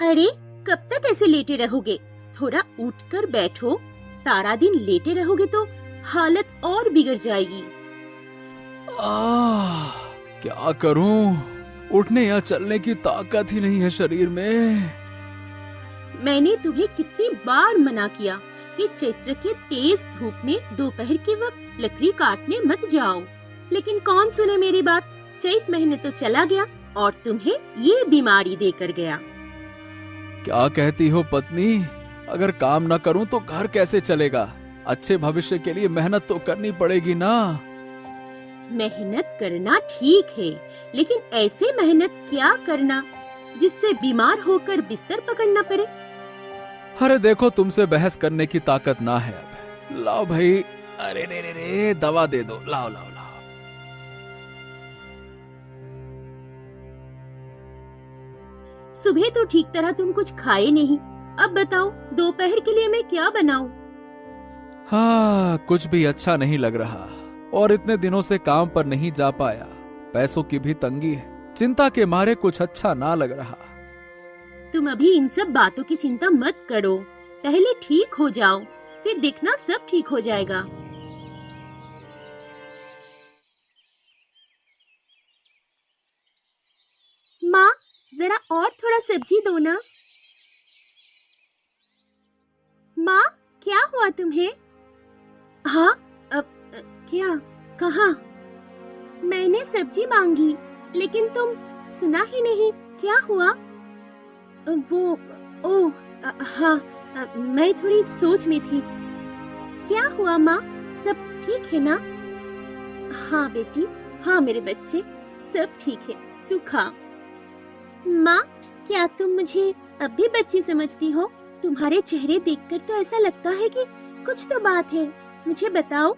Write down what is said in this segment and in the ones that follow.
अरे कब तक ऐसे लेटे रहोगे? थोड़ा उठकर बैठो। सारा दिन लेटे रहोगे तो हालत और बिगड़ जाएगी। क्या करूं? उठने या चलने की ताकत ही नहीं है शरीर में। मैंने तुम्हें कितनी बार मना किया कि चैत्र के तेज धूप में दोपहर के वक्त लकड़ी काटने मत जाओ, लेकिन कौन सुने मेरी बात। चैत महीने तो चला गया और तुम्हें ये बीमारी देकर गया। क्या कहती हो पत्नी? अगर काम न करूं तो घर कैसे चलेगा? अच्छे भविष्य के लिए मेहनत तो करनी पड़ेगी ना। मेहनत करना ठीक है, लेकिन ऐसे मेहनत क्या करना जिससे बीमार होकर बिस्तर पकड़ना पड़े। अरे देखो, तुमसे बहस करने की ताकत ना है अब। लाओ भाई। अरे रे रे रे, दवा दे दो। लाओ लाओ लाओ। सुबह तो ठीक तरह तुम कुछ खाए नहीं, अब बताओ दोपहर के लिए मैं क्या बनाऊं? हाँ, कुछ भी अच्छा नहीं लग रहा और इतने दिनों से काम पर नहीं जा पाया। पैसों की भी तंगी है, चिंता के मारे कुछ अच्छा ना लग रहा। तुम अभी इन सब बातों की चिंता मत करो, पहले ठीक हो जाओ, फिर देखना सब ठीक हो जाएगा। माँ, जरा और थोड़ा सब्जी दो ना। माँ, क्या हुआ तुम्हें? हाँ, क्या? कहाँ? मैंने सब्जी मांगी, लेकिन तुम सुना ही नहीं। क्या हुआ? हाँ, मैं थोड़ी सोच में थी। क्या हुआ माँ, सब ठीक है ना? हाँ बेटी, हाँ मेरे बच्चे, सब ठीक है, तू खा। माँ, क्या तुम मुझे अब भी बच्ची समझती हो? तुम्हारे चेहरे देखकर तो ऐसा लगता है कि कुछ तो बात है। मुझे बताओ।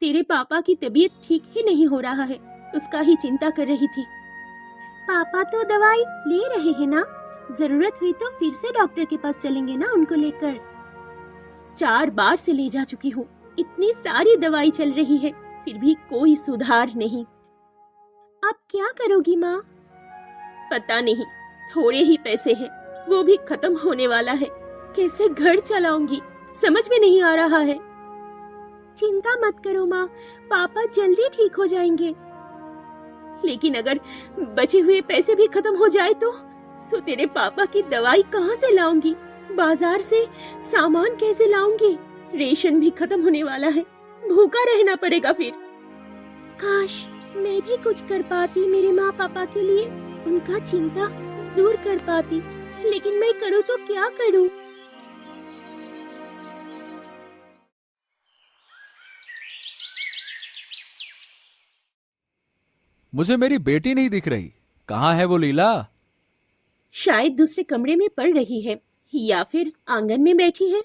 तेरे पापा की तबीयत ठीक ही नहीं हो रहा है, उसका ही चिंता कर रही थी। पापा तो दवाई ले रहे हैं ना, जरूरत हुई तो फिर से डॉक्टर के पास चलेंगे ना उनको लेकर। 4 बार से ले जा चुकी हूँ, इतनी सारी दवाई चल रही है, फिर भी कोई सुधार नहीं। अब क्या करोगी माँ? पता नहीं, थोड़े ही पैसे हैं, वो भी खत्म होने वाला है। कैसे घर चलाऊंगी, समझ में नहीं आ रहा है। चिंता मत करो माँ, पापा जल्दी ठीक हो जाएंगे। लेकिन अगर बचे हुए पैसे भी खत्म हो जाए तो तेरे पापा की दवाई कहाँ से लाऊंगी? बाजार से सामान कैसे लाऊंगी? रेशन भी खत्म होने वाला है, भूखा रहना पड़ेगा फिर। काश मैं भी कुछ कर पाती मेरे माँ पापा के लिए, उनका चिंता दूर कर पाती, लेकिन मैं करूँ तो क्या करूँ? मुझे मेरी बेटी नहीं दिख रही, कहाँ है वो लीला? शायद दूसरे कमरे में पढ़ रही है या फिर आंगन में बैठी है।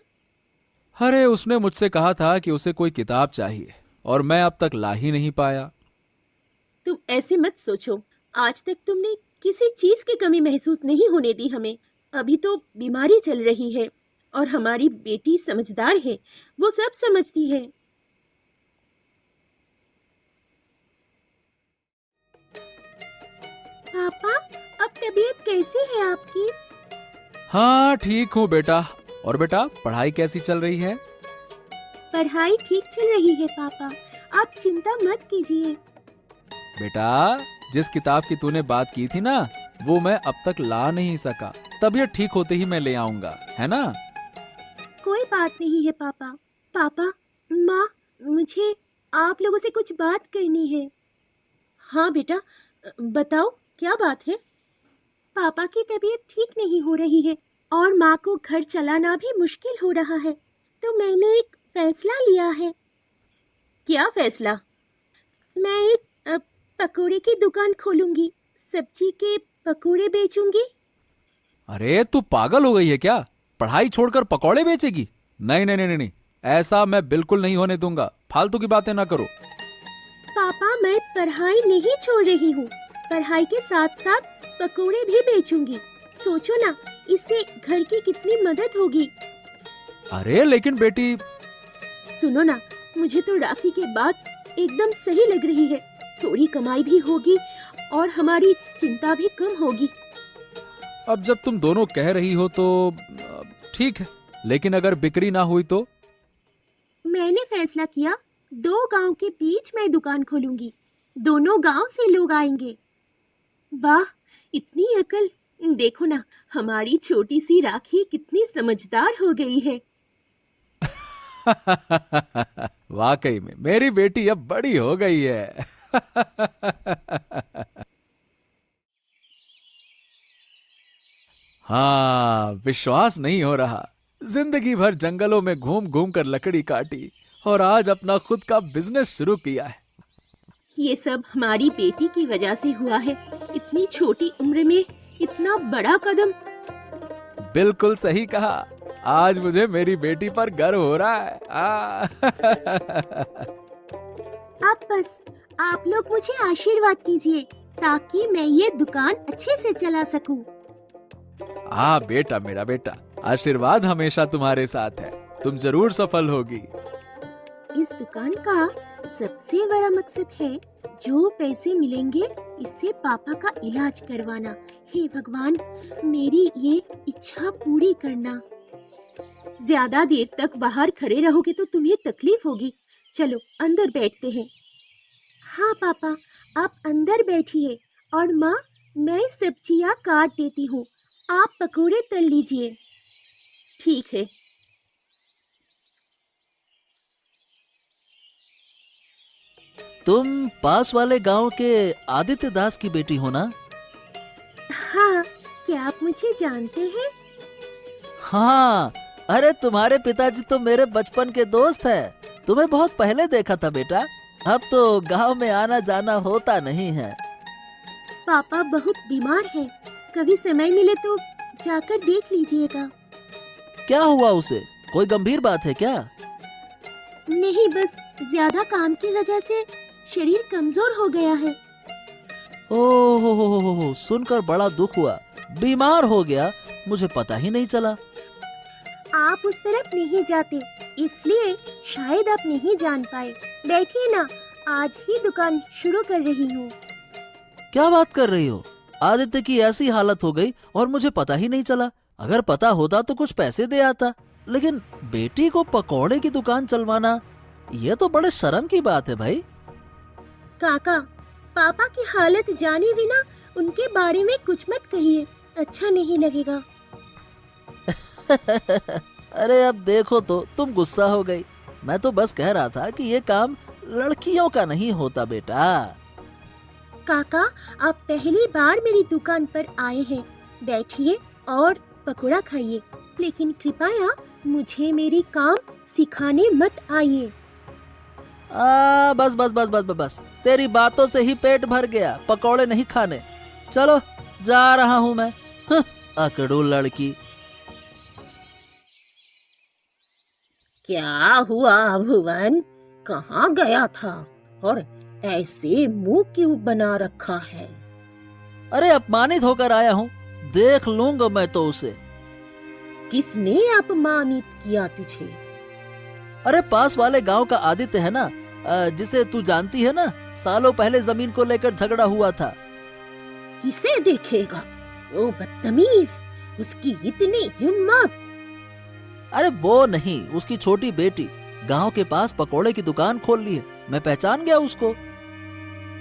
अरे उसने मुझसे कहा था कि उसे कोई किताब चाहिए और मैं अब तक ला ही नहीं पाया। तुम ऐसे मत सोचो, आज तक तुमने किसी चीज की कमी महसूस नहीं होने दी हमें। अभी तो बीमारी चल रही है और हमारी बेटी समझदार है, वो सब समझती है। पापा, अब तबीयत कैसी है आपकी? हाँ ठीक हूँ बेटा। और बेटा, पढ़ाई कैसी चल रही है? पढ़ाई ठीक चल रही है पापा, आप चिंता मत कीजिए। बेटा, जिस किताब की तूने बात की थी ना, वो मैं अब तक ला नहीं सका। तबीयत ठीक होते ही मैं ले आऊंगा, है ना? कोई बात नहीं है पापा। पापा, माँ, मुझे आप लोगों से कुछ बात करनी है। हाँ बेटा, बताओ क्या बात है? पापा की तबीयत ठीक नहीं हो रही है और माँ को घर चलाना भी मुश्किल हो रहा है, तो मैंने एक फैसला लिया है। क्या फैसला? मैं एक पकोड़े की दुकान खोलूंगी, सब्जी के पकोड़े बेचूंगी। अरे तू पागल हो गई है क्या? पढ़ाई छोड़कर पकौड़े बेचेगी? नहीं नहीं नहीं नहीं, ऐसा मैं बिल्कुल नहीं होने दूंगा। फालतू की बातें ना करो। पापा, मैं पढ़ाई नहीं छोड़ रही हूँ, पढ़ाई के साथ साथ पकोड़े भी बेचूंगी। सोचो ना, इससे घर की कितनी मदद होगी। अरे लेकिन बेटी। सुनो ना, मुझे तो राखी के बाद एकदम सही लग रही है। थोड़ी कमाई भी होगी और हमारी चिंता भी कम होगी। अब जब तुम दोनों कह रही हो तो ठीक है, लेकिन अगर बिक्री ना हुई तो? मैंने फैसला किया, 2 गांव के बीच मैं दुकान खोलूंगी। दोनों गांव से लोग आएंगे। वाह, इतनी अकल! देखो ना, हमारी छोटी सी राखी कितनी समझदार हो गई है। वाकई में मेरी बेटी अब बड़ी हो गई है। हाँ, विश्वास नहीं हो रहा। जिंदगी भर जंगलों में घूम घूम कर लकड़ी काटी और आज अपना खुद का बिजनेस शुरू किया है। ये सब हमारी बेटी की वजह से हुआ है। इतनी छोटी उम्र में इतना बड़ा कदम। बिल्कुल सही कहा। आज मुझे मेरी बेटी पर गर्व हो रहा है। अब बस आप लोग मुझे आशीर्वाद कीजिए ताकि मैं ये दुकान अच्छे से चला सकूं। बेटा, मेरा बेटा, आशीर्वाद हमेशा तुम्हारे साथ है। तुम जरूर सफल होगी। इस दुकान का सबसे बड़ा मकसद है, जो पैसे मिलेंगे इससे पापा का इलाज करवाना। हे भगवान, मेरी ये इच्छा पूरी करना। ज्यादा देर तक बाहर खड़े रहोगे तो तुम्हें तकलीफ होगी। चलो अंदर बैठते हैं। हाँ पापा, आप अंदर बैठिए और माँ, मैं सब्जियाँ काट देती हूँ। आप पकौड़े तल लीजिए। ठीक है। तुम पास वाले गांव के आदित्य दास की बेटी हो ना? हाँ, क्या आप मुझे जानते हैं? हाँ, अरे तुम्हारे पिताजी तो मेरे बचपन के दोस्त हैं। तुम्हें बहुत पहले देखा था बेटा। अब तो गांव में आना जाना होता नहीं है। पापा बहुत बीमार है, कभी समय मिले तो जाकर देख लीजिएगा। क्या हुआ उसे? कोई गंभीर बात है क्या? नहीं, बस ज्यादा काम की वजह से शरीर कमजोर हो गया है। ओह, सुनकर बड़ा दुख हुआ। बीमार हो गया, मुझे पता ही नहीं चला। आप उस तरफ नहीं जाते, इसलिए शायद आप नहीं जान पाए। बैठिए ना, आज ही दुकान शुरू कर रही हूँ। क्या बात कर रही हो? आदित्य की ऐसी हालत हो गई और मुझे पता ही नहीं चला। अगर पता होता तो कुछ पैसे दे आता, लेकिन बेटी को पकौड़े की दुकान चलवाना, ये तो बड़े शर्म की बात है भाई। काका, पापा की हालत जाने बिना उनके बारे में कुछ मत कहिए, अच्छा नहीं लगेगा। अरे अब देखो तो तुम गुस्सा हो गई। मैं तो बस कह रहा था कि ये काम लड़कियों का नहीं होता बेटा। काका, आप पहली बार मेरी दुकान पर आए हैं। बैठिए और पकौड़ा खाइए, लेकिन कृपया मुझे मेरी काम सिखाने मत आइए। बस बस बस बस बस बस, तेरी बातों से ही पेट भर गया। पकौड़े नहीं खाने। चलो, जा रहा हूँ मैं। अकड़ू लड़की। क्या हुआ भुवन, कहाँ गया था और ऐसे मुंह क्यों बना रखा है? अरे अपमानित होकर आया हूँ, देख लूंगा मैं तो उसे। किसने अपमानित किया तुझे? अरे पास वाले गांव का आदित्य है ना, जिसे तू जानती है ना, सालों पहले जमीन को लेकर झगड़ा हुआ था। किसे देखेगा वो बदतमीज, उसकी इतनी हिम्मत। अरे वो नहीं, उसकी छोटी बेटी गांव के पास पकोड़े की दुकान खोल ली है। मैं पहचान गया उसको।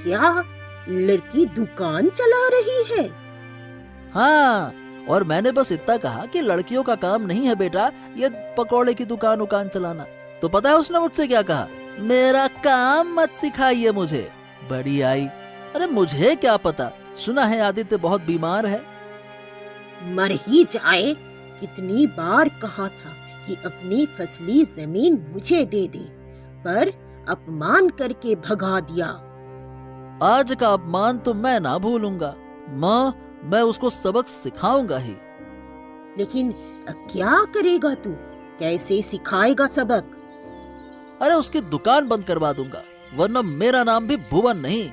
क्या लड़की दुकान चला रही है? हाँ, और मैंने बस इतना कहा कि लड़कियों का काम नहीं है बेटा ये पकोड़े की दुकान चलाना। तो पता है उसने मुझसे क्या कहा? मेरा काम मत सिखाइए मुझे। बड़ी आई। अरे मुझे क्या पता, सुना है आदित्य बहुत बीमार है। मर ही जाए, कितनी बार कहा था कि अपनी फसली जमीन मुझे दे दे, पर अपमान करके भगा दिया। आज का अपमान तो मैं ना भूलूंगा माँ, मैं उसको सबक सिखाऊंगा ही। लेकिन क्या करेगा तू? कैसे सिखाएगा सबक? अरे उसकी दुकान बंद करवा दूंगा, वरना मेरा नाम भी भुवन नहीं।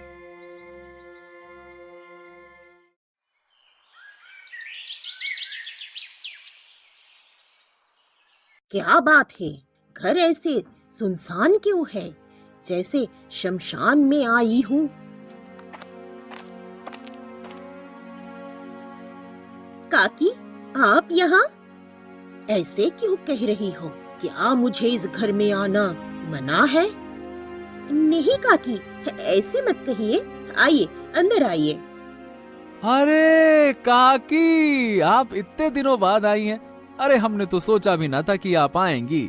क्या बात है, घर ऐसे सुनसान क्यों है, जैसे शमशान में आई हूँ? काकी, आप यहाँ? ऐसे क्यों कह रही हो? क्या मुझे इस घर में आना मना है? नहीं काकी, ऐसे मत कहिए। आइए, अंदर आइए। अरे काकी, आप इतने दिनों बाद आई हैं। अरे हमने तो सोचा भी ना था कि आप आएंगी।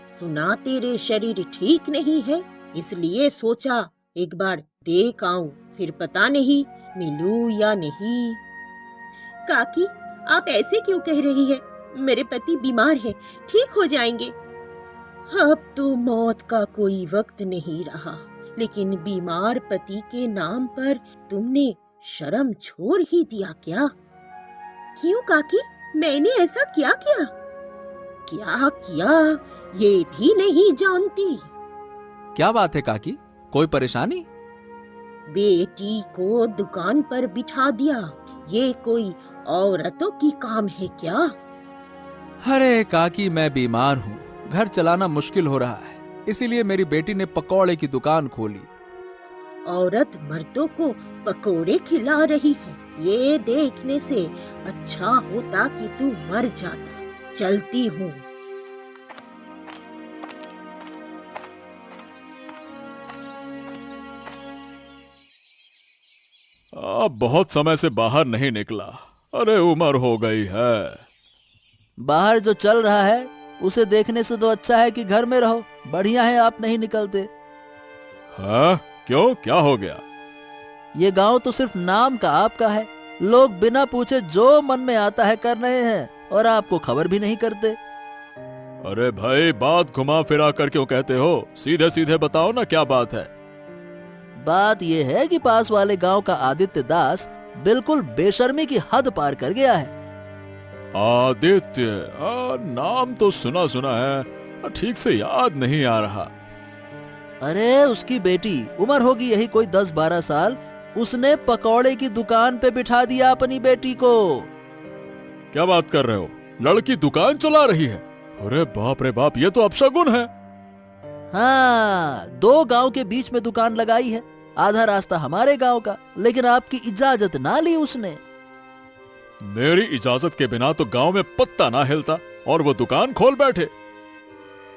सुना तेरे शरीर ठीक नहीं है, इसलिए सोचा एक बार देख आऊं, फिर पता नहीं मिलूं या नहीं। काकी, आप ऐसे क्यों कह रही है? मेरे पति बीमार है, ठीक हो जाएंगे। अब तो मौत का कोई वक्त नहीं रहा, लेकिन बीमार पति के नाम पर तुमने शर्म छोड़ ही दिया क्या? क्यों काकी, मैंने ऐसा क्या किया? क्या किया ये भी नहीं जानती। क्या बात है काकी, कोई परेशानी? बेटी को दुकान पर बिठा दिया, ये कोई औरतों की काम है क्या? अरे काकी, मैं बीमार हूँ, घर चलाना मुश्किल हो रहा है, इसीलिए मेरी बेटी ने पकौड़े की दुकान खोली। औरत मर्दों को पकोड़े खिला रही है, ये देखने से अच्छा होता कि तू मर जाता। चलती हूँ। अब बहुत समय से बाहर नहीं निकला। अरे उम्र हो गई है। बाहर जो चल रहा है उसे देखने से तो अच्छा है कि घर में रहो। बढ़िया है आप नहीं निकलते। हाँ, क्यों, क्या हो गया? ये गांव तो सिर्फ नाम का आपका है। लोग बिना पूछे जो मन में आता है कर रहे हैं और आपको खबर भी नहीं करते। अरे भाई, बात घुमा फिरा कर क्यों कहते हो? सीधे सीधे बताओ ना, क्या बात है? बात यह है कि पास वाले गांव का आदित्य दास बिल्कुल बेशर्मी की हद पार कर गया है। आदित्य? नाम तो सुना सुना है, ठीक से याद नहीं आ रहा। अरे उसकी बेटी, उम्र होगी यही कोई 10-12 साल, उसने पकौड़े की दुकान पे बिठा दिया अपनी बेटी को। क्या बात कर रहे हो? लड़की दुकान चला रही है? अरे बाप रे बाप, ये तो अपशगुन है। हाँ, 2 गांव के बीच में दुकान लगाई है। आधा रास्ता हमारे गांव का, लेकिन आपकी इजाजत ना ली उसने। मेरी इजाजत के बिना तो गांव में पत्ता ना हिलता, और वो दुकान खोल बैठे।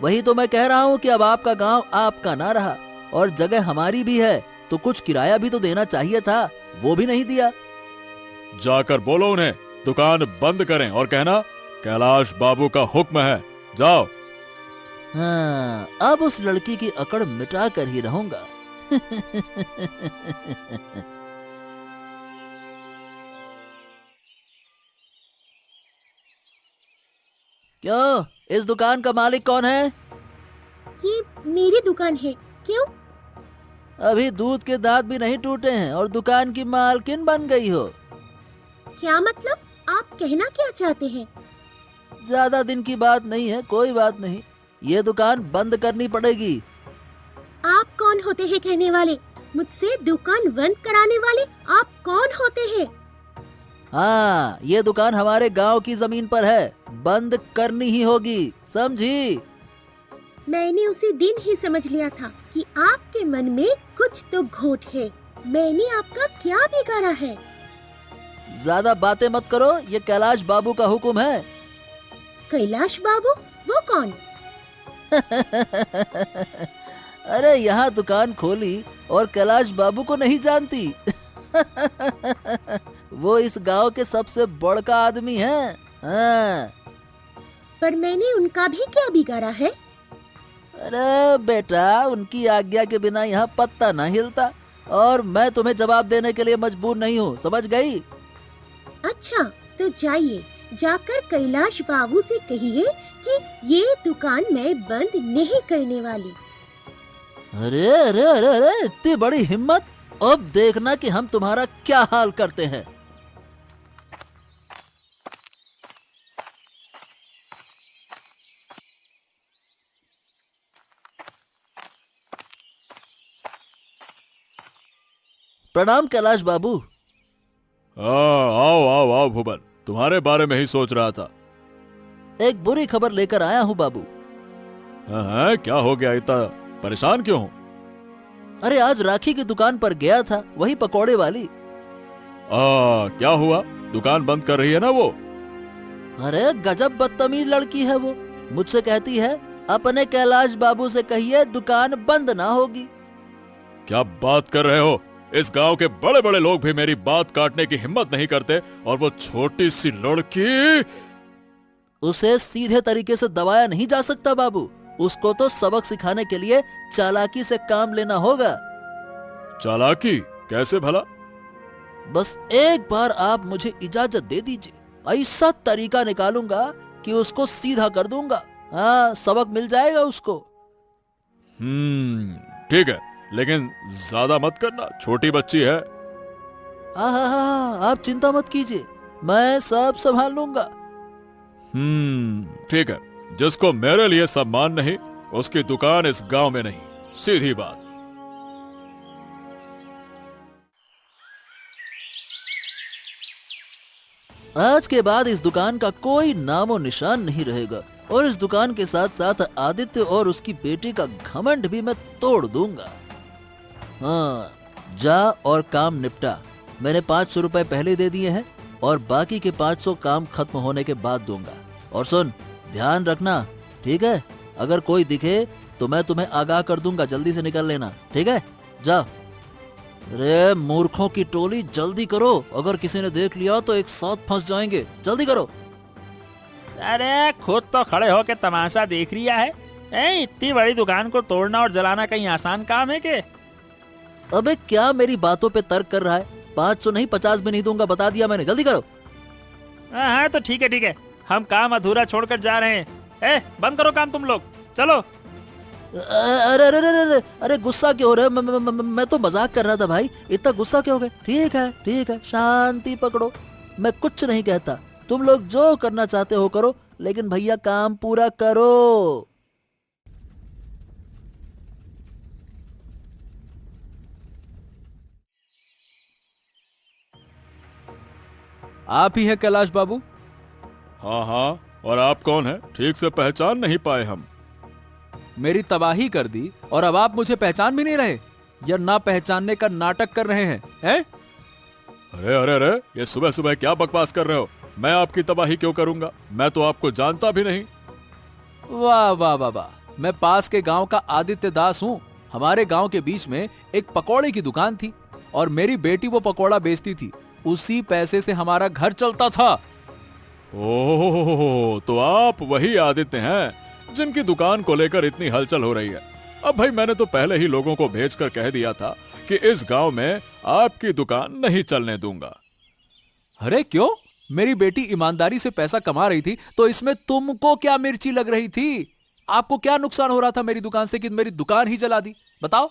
वही तो मैं कह रहा हूँ कि अब आपका गांव आपका ना रहा और जगह हमारी भी है, तो कुछ किराया भी तो देना चाहिए था, वो भी नहीं दिया। जाकर बोलो उन्हें दुकान बंद करें और कहना कैलाश बाबू का हुक्म है, जाओ। हाँ, अब उस लड़की की अकड़ मिटा कर ही रहूंगा। क्यों, इस दुकान का मालिक कौन है? ये मेरी दुकान है। क्यों? अभी दूध के दांत भी नहीं टूटे हैं और दुकान की मालकिन बन गई हो। क्या मतलब? आप कहना क्या चाहते हैं? ज्यादा दिन की बात नहीं है, कोई बात नहीं, ये दुकान बंद करनी पड़ेगी। आप कौन होते हैं कहने वाले? मुझसे दुकान बंद कराने वाले आप कौन होते हैं? हाँ, ये दुकान हमारे गांव की जमीन पर है, बंद करनी ही होगी, समझी? मैंने उसी दिन ही समझ लिया था कि आपके मन में कुछ तो खोट है। मैंने आपका क्या बिगाड़ा है? ज्यादा बातें मत करो, ये कैलाश बाबू का हुक्म है। कैलाश बाबू? वो कौन? अरे यहाँ दुकान खोली और कैलाश बाबू को नहीं जानती? वो इस गांव के सबसे बड़का आदमी है। हाँ। पर मैंने उनका भी क्या बिगाड़ा है? अरे बेटा, उनकी आज्ञा के बिना यहाँ पत्ता ना हिलता, और मैं तुम्हें जवाब देने के लिए मजबूर नहीं हूँ, समझ गई? अच्छा, तो जाइए, जाकर कैलाश बाबू से कहिए कि ये दुकान मैं बंद नहीं करने वाली। अरे अरे अरे अरे, इतनी बड़ी हिम्मत! अब देखना कि हम तुम्हारा क्या हाल करते हैं। प्रणाम कैलाश बाबू। आओ आओ आओ भुवन, तुम्हारे बारे में ही सोच रहा था। एक बुरी खबर लेकर आया हूँ बाबू। हाँ, क्या हो गया, इतना परेशान क्यों हो? अरे आज राखी की दुकान पर गया था, वही पकौड़े वाली। क्या हुआ? दुकान बंद कर रही है ना वो। अरे गजब बदतमीज लड़की है वो। मुझसे कहती है अपने कैलाश बाबू से कहिए दुकान बंद ना होगी। क्या बात कर रहे हो? इस गांव के बड़े बड़े लोग भी मेरी बात काटने की हिम्मत नहीं करते, और वो छोटी सी लड़की। उसे सीधे तरीके से दबाया नहीं जा सकता बाबू। उसको तो सबक सिखाने के लिए चालाकी से काम लेना होगा। चालाकी कैसे भला? बस एक बार आप मुझे इजाजत दे दीजिए, ऐसा तरीका निकालूंगा कि उसको सीधा कर दूंगा। हाँ, सबक मिल जाएगा उसको। ठीक है, लेकिन ज्यादा मत करना, छोटी बच्ची है। हाँ, आप चिंता मत कीजिए, मैं सब संभाल लूंगा। ठीक है, जिसको मेरे लिए सम्मान नहीं उसकी दुकान इस गांव में नहीं, सीधी बात। आज के बाद इस दुकान का कोई नामो निशान नहीं रहेगा, और इस दुकान के साथ साथ आदित्य और उसकी बेटी का घमंड भी मैं तोड़ दूंगा। हाँ, जा और काम निपटा। मैंने 500 रुपए पहले दे दिए हैं, और बाकी के 500 काम खत्म होने के बाद दूंगा। और सुन, ध्यान रखना, ठीक है? अगर कोई दिखे तो मैं तुम्हें आगाह कर दूंगा, जल्दी से निकल लेना, ठीक है? जाओ। अरे मूर्खों की टोली, जल्दी करो, अगर किसी ने देख लिया तो एक साथ फंस जाएंगे, जल्दी करो। अरे खुद तो खड़े होके तमाशा देख रिया है। इतनी बड़ी दुकान को तोड़ना और जलाना कहीं आसान काम है के? अबे क्या मेरी बातों पे तर्क कर रहा है? 500 नहीं 50 भी नहीं दूंगा, बता दिया मैंने, जल्दी करो। हाँ तो ठीक है, हम काम अधूरा छोड़कर जा रहे हैं। बंद करो काम तुम लोग, चलो। अरे अरे अरे अरे अरे गुस्सा क्यों हो रहे हो? मैं तो मजाक कर रहा था भाई, इतना गुस्सा क्यों हो गए? ठीक है, शांति पकड़ो, मैं कुछ नहीं कहता। तुम लोग जो करना चाहते हो करो, लेकिन भैया काम पूरा करो। आप ही हैं कैलाश बाबू? हाँ, और आप कौन है? ठीक से पहचान नहीं पाए हम। मेरी तबाही कर दी और अब आप मुझे पहचान भी नहीं रहे, या ना पहचानने का नाटक कर रहे हैं? अरे, ये सुबह सुबह क्या बकवास कर रहे हो? मैं आपकी तबाही क्यों करूंगा? मैं तो आपको जानता भी नहीं। वाह वाह वाह वाह, मैं पास के गांव का आदित्य दास हूँ। हमारे गांव के बीच में एक पकौड़े की दुकान थी, और मेरी बेटी वो पकौड़ा बेचती थी। उसी पैसे से हमारा घर चलता था। ओह, तो आप वही आदित्य हैं जिनकी दुकान को लेकर इतनी हलचल हो रही है। अब भाई, मैंने तो पहले ही लोगों को भेजकर कह दिया था कि इस गांव में आपकी दुकान नहीं चलने दूंगा। अरे क्यों? मेरी बेटी ईमानदारी से पैसा कमा रही थी, तो इसमें तुमको क्या मिर्ची लग रही थी? आपको क्या नुकसान हो रहा था मेरी दुकान से कि मेरी दुकान ही जला दी? बताओ।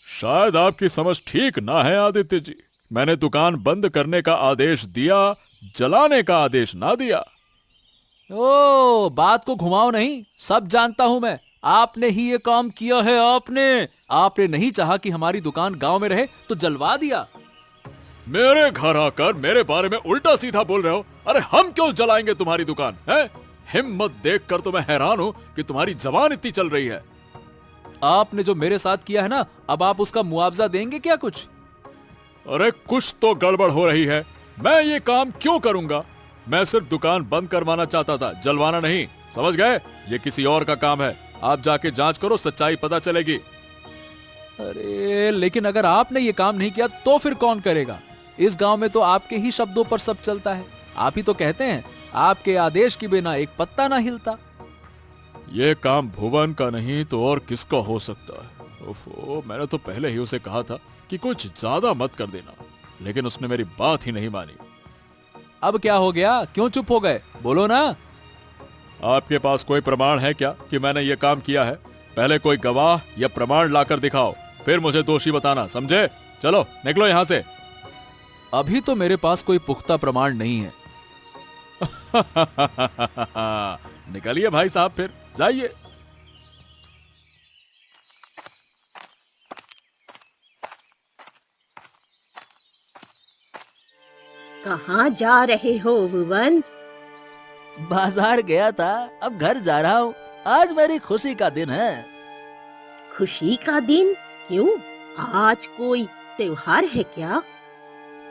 शायद आपकी समझ ठीक ना है आदित्य जी। मैंने दुकान बंद करने का आदेश दिया, जलाने का आदेश ना दिया। ओ, बात को घुमाओ नहीं, सब जानता हूं मैं। आपने ही ये काम किया है। आपने नहीं चाहा कि हमारी दुकान गांव में रहे तो जलवा दिया। मेरे घर आकर मेरे बारे में उल्टा सीधा बोल रहे हो? अरे हम क्यों जलाएंगे तुम्हारी दुकान है? हिम्मत देखकर तो मैं हैरान हूं कि तुम्हारी जबान इतनी चल रही है। आपने जो मेरे साथ किया है ना, अब आप उसका मुआवजा देंगे क्या कुछ? अरे कुछ तो गड़बड़ हो रही है। मैं ये काम क्यों करूंगा? मैं सिर्फ दुकान बंद करवाना चाहता था, जलवाना नहीं, समझ गए? ये किसी और का काम है। आप जाके जांच करो, सच्चाई पता चलेगी। अरे लेकिन अगर आपने ये काम नहीं किया तो फिर कौन करेगा? इस गांव में तो आपके ही शब्दों पर सब चलता है। आप ही तो कहते हैं आपके आदेश के बिना एक पत्ता ना हिलता। ये काम भुवन का नहीं तो और किसका हो सकता है? ओफो, मैंने तो पहले ही उसे कहा था कि कुछ ज्यादा मत कर देना, लेकिन उसने मेरी बात ही नहीं मानी। अब क्या हो गया? क्यों चुप हो गए? बोलो ना। आपके पास कोई प्रमाण है क्या कि मैंने ये काम किया है? पहले कोई गवाह या प्रमाण लाकर दिखाओ, फिर मुझे दोषी बताना, समझे? चलो निकलो यहां से। अभी तो मेरे पास कोई पुख्ता प्रमाण नहीं है। निकलिए भाई साहब, फिर जाइए। कहाँ जा रहे हो भुवन? बाजार गया था, अब घर जा रहा हूँ। आज मेरी खुशी का दिन है। खुशी का दिन? क्यों? आज कोई त्योहार है क्या?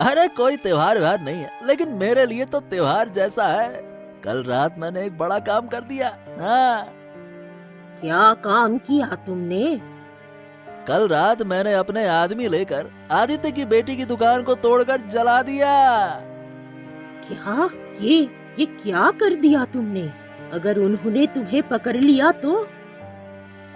अरे कोई त्योहार व्योहार नहीं है, लेकिन मेरे लिए तो त्योहार जैसा है। कल रात मैंने एक बड़ा काम कर दिया। हाँ, क्या काम किया तुमने? कल रात मैंने अपने आदमी लेकर आदित्य की बेटी की दुकान को तोड़कर जला दिया। क्या? ये क्या कर दिया तुमने? अगर उन्होंने तुम्हें पकड़ लिया तो?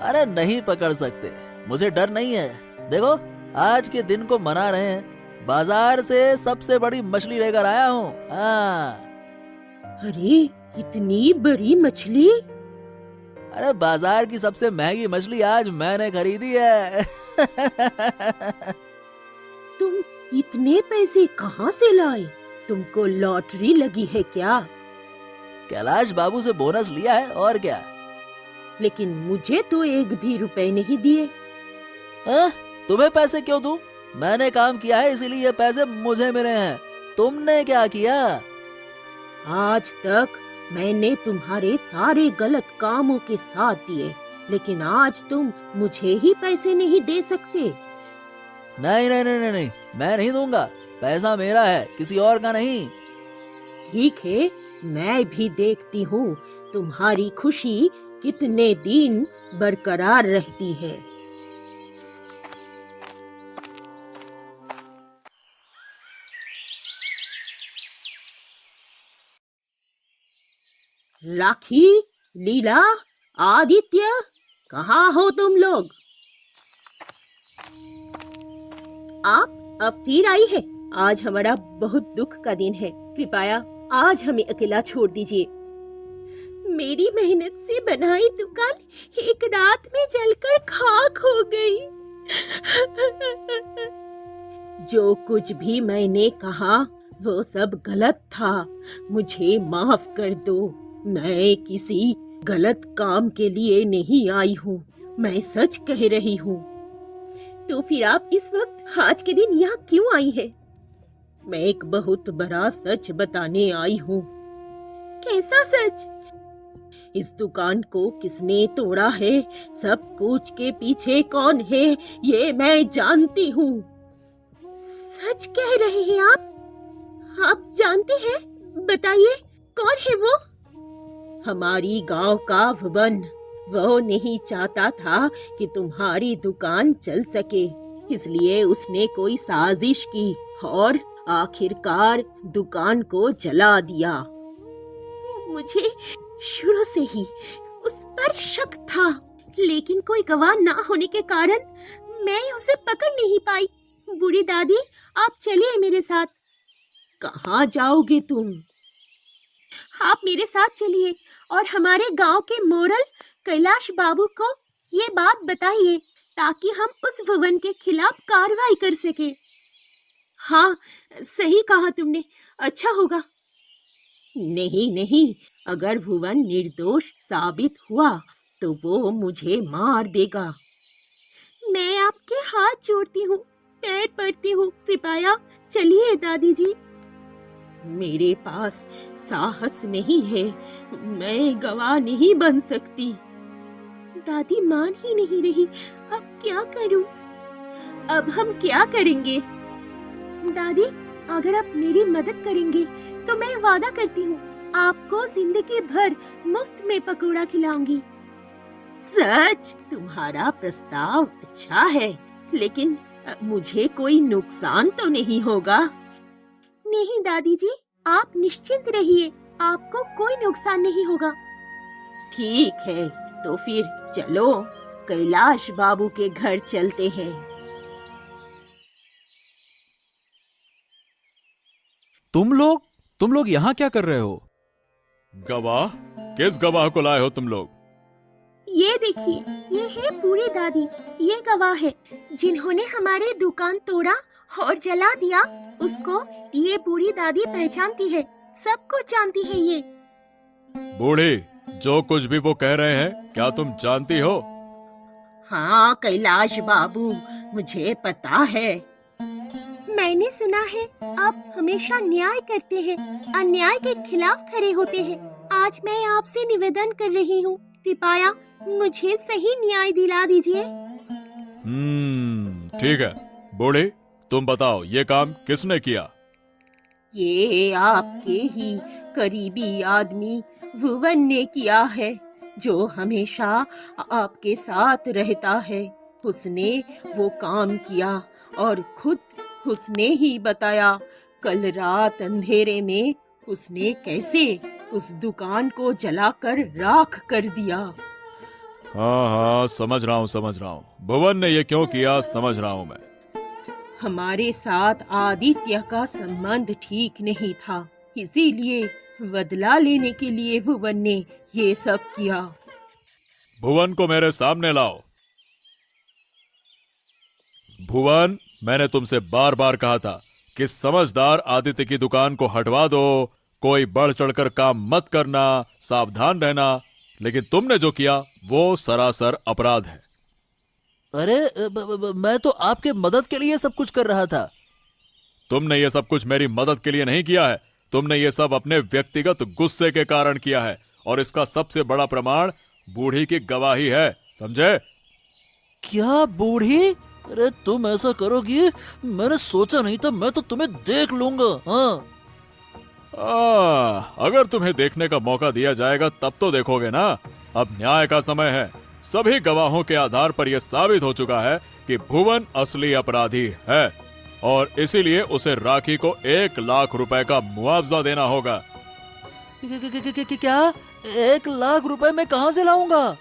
अरे नहीं पकड़ सकते, मुझे डर नहीं है। देखो, आज के दिन को मना रहे हैं। बाजार से सबसे बड़ी मछली लेकर आया हूँ। हाँ। अरे इतनी बड़ी मछली? अरे बाजार की सबसे महंगी मछली आज मैंने खरीदी है। तुम इतने पैसे कहाँ से लाए? तुमको लॉटरी लगी है क्या? कैलाश बाबू से बोनस लिया है, और क्या। लेकिन मुझे तो एक भी रुपए नहीं दिए। तुम्हें पैसे क्यों दूं? मैंने काम किया है, इसीलिए ये पैसे मुझे मिले हैं। तुमने क्या किया? आज तक मैंने तुम्हारे सारे गलत कामों के साथ दिए, लेकिन आज तुम मुझे ही पैसे नहीं दे सकते। नहीं नहीं नहीं नहीं, नहीं। मैं नहीं दूंगा। पैसा मेरा है, किसी और का नहीं। ठीक है, मैं भी देखती हूँ तुम्हारी खुशी कितने दिन बरकरार रहती है। राखी, लीला, आदित्य, कहाँ हो तुम लोग? आप अब फिर आई है। आज हमारा बहुत दुख का दिन है। कृपया आज हमें अकेला छोड़ दीजिए। मेरी मेहनत से बनाई दुकान एक रात में जलकर खाक हो गई। जो कुछ भी मैंने कहा वो सब गलत था। मुझे माफ कर दो। मैं किसी गलत काम के लिए नहीं आई हूँ। मैं सच कह रही हूँ। तो फिर आप इस वक्त आज के दिन यहाँ क्यों आई है? मैं एक बहुत बड़ा सच बताने आई हूँ। कैसा सच? इस दुकान को किसने तोड़ा है, सब कुछ के पीछे कौन है, ये मैं जानती हूँ। सच कह रहे हैं आप? आप जानते हैं? बताइए, कौन है वो? हमारी गांव का भुवन। वो नहीं चाहता था कि तुम्हारी दुकान चल सके, इसलिए उसने कोई साजिश की और आखिरकार दुकान को जला दिया। मुझे शुरू से ही उस पर शक था, लेकिन कोई गवाह ना होने के कारण मैं उसे पकड़ नहीं पाई। बूढ़ी दादी, आप चलिए मेरे साथ। कहाँ जाओगे तुम? आप मेरे साथ चलिए और हमारे गांव के मोरल कैलाश बाबू को ये बात बताइए, ताकि हम उस भुवन के खिलाफ कार्रवाई कर सके। हाँ, सही कहा तुमने, अच्छा होगा। नहीं नहीं, अगर भुवन निर्दोष साबित हुआ तो वो मुझे मार देगा। मैं आपके हाथ जोड़ती हूँ, पैर पड़ती हूँ, कृपया चलिए दादी जी। मेरे पास साहस नहीं है, मैं गवाह नहीं बन सकती। दादी मान ही नहीं रही, अब क्या करूं? अब हम क्या करेंगे? दादी, अगर आप मेरी मदद करेंगे तो मैं वादा करती हूँ आपको जिंदगी भर मुफ्त में पकौड़ा खिलाऊंगी। सच? तुम्हारा प्रस्ताव अच्छा है, लेकिन मुझे कोई नुकसान तो नहीं होगा? नहीं दादी जी, आप निश्चिंत रहिए, आपको कोई नुकसान नहीं होगा। ठीक है, तो फिर चलो कैलाश बाबू के घर चलते हैं। तुम लोग यहाँ क्या कर रहे हो? गवाह? किस गवाह को लाए हो तुम लोग? ये देखिए, ये है बूढ़ी दादी। ये गवाह है जिन्होंने हमारे दुकान तोड़ा और जला दिया। उसको ये बूढ़ी दादी पहचानती है, सब कुछ जानती है ये। बूढ़ी, जो कुछ भी वो कह रहे हैं, क्या तुम जानती हो? हाँ कैलाश बाबू, मुझे पता है। मैंने सुना है आप हमेशा न्याय करते हैं, अन्याय के खिलाफ खड़े होते हैं। आज मैं आपसे निवेदन कर रही हूँ, कृपया मुझे सही न्याय दिला दीजिए। ठीक है। बूढ़ी, तुम बताओ ये काम किसने किया? ये आपके ही करीबी आदमी भुवन ने किया है, जो हमेशा आपके साथ रहता है। उसने वो काम किया और खुद उसने ही बताया। कल रात अंधेरे में उसने कैसे उस दुकान को जलाकर राख कर दिया। हाँ हाँ, समझ रहा हूँ। भुवन ने ये क्यों किया समझ रहा हूँ मैं। हमारे साथ आदित्य का संबंध ठीक नहीं था, इसीलिए बदला लेने के लिए भुवन ने ये सब किया। भुवन को मेरे सामने लाओ। भुवन, मैंने तुमसे बार बार कहा था कि समझदार आदित्य की दुकान को हटवा दो, कोई बढ़ चढ़कर काम मत करना, सावधान रहना, लेकिन तुमने जो किया वो सरासर अपराध है। अरे मैं तो आपके मदद के लिए सब कुछ कर रहा था। तुमने ये सब कुछ मेरी मदद के लिए नहीं किया है, तुमने ये सब अपने व्यक्तिगत गुस्से के कारण किया है, और इसका सबसे बड़ा प्रमाण बूढ़ी की गवाही है, समझे? क्या बूढ़ी? अरे तुम ऐसा करोगी? मैंने सोचा नहीं था, मैं तो तुम्हें देख लूंगा। हाँ, अगर तुम्हें देखने का मौका दिया जाएगा तब तो देखोगे ना। अब न्याय का समय है। सभी गवाहों के आधार पर यह साबित हो चुका है कि भुवन असली अपराधी है, और इसीलिए उसे राखी को 1 लाख रुपए का मुआवजा देना होगा। क्या 1 लाख रुपए मैं कहाँ से लाऊंगा?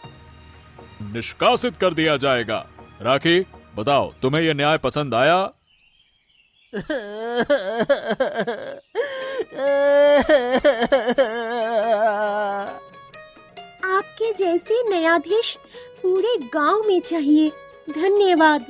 निष्कासित कर दिया जाएगा। राखी, बताओ तुम्हें यह न्याय पसंद आया? आपके जैसे न्यायाधीश पूरे गांव में चाहिए। धन्यवाद।